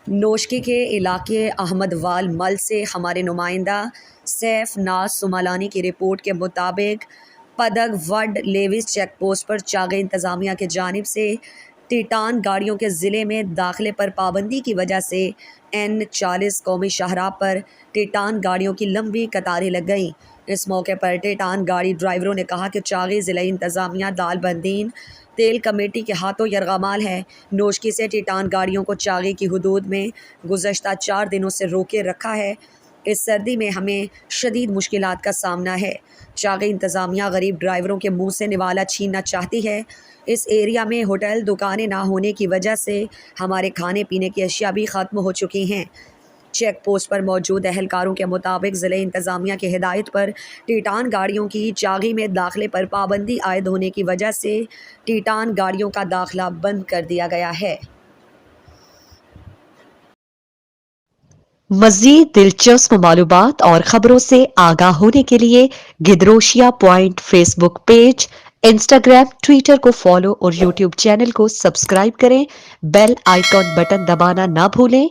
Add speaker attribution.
Speaker 1: نوشکی کے علاقے احمد وال مل سے ہمارے نمائندہ سیف ناز سمالانی کی رپورٹ کے مطابق پدگ وڈ لیوز چیک پوسٹ پر چاغے انتظامیہ کی جانب سے ٹیٹان گاڑیوں کے ضلع میں داخلے پر پابندی کی وجہ سے N40 قومی شاہراہ پر ٹیٹان گاڑیوں کی لمبی قطاریں لگ گئیں۔ اس موقع پر ٹیٹان گاڑی ڈرائیوروں نے کہا کہ چاغے ضلعی انتظامیہ دال بندین تیل کمیٹی کے ہاتھوں یرغمال ہے۔ نوشکی سے ٹیٹان گاڑیوں کو چاغے کی حدود میں گزشتہ 4 دنوں سے روکے رکھا ہے۔ اس سردی میں ہمیں شدید مشکلات کا سامنا ہے۔ چاغے انتظامیہ غریب ڈرائیوروں کے منہ سے نوالا چھیننا چاہتی ہے۔ اس ایریا میں ہوٹل دکانیں نہ ہونے کی وجہ سے ہمارے کھانے پینے کی اشیاء بھی ختم ہو چکی ہیں۔ چیک پوسٹ پر موجود اہلکاروں کے مطابق ضلع انتظامیہ کی ہدایت پر ٹیٹان گاڑیوں کی چاغی میں داخلے پر پابندی عائد ہونے کی وجہ سے ٹیٹان گاڑیوں کا داخلہ بند کر دیا گیا ہے۔
Speaker 2: مزید دلچسپ معلومات اور خبروں سے آگاہ ہونے کے لیے Gadrosia point Facebook page, Instagram, Twitter کو فالو اور یوٹیوب چینل کو سبسکرائب کریں۔ بیل آئیکن بٹن دبانا نہ بھولیں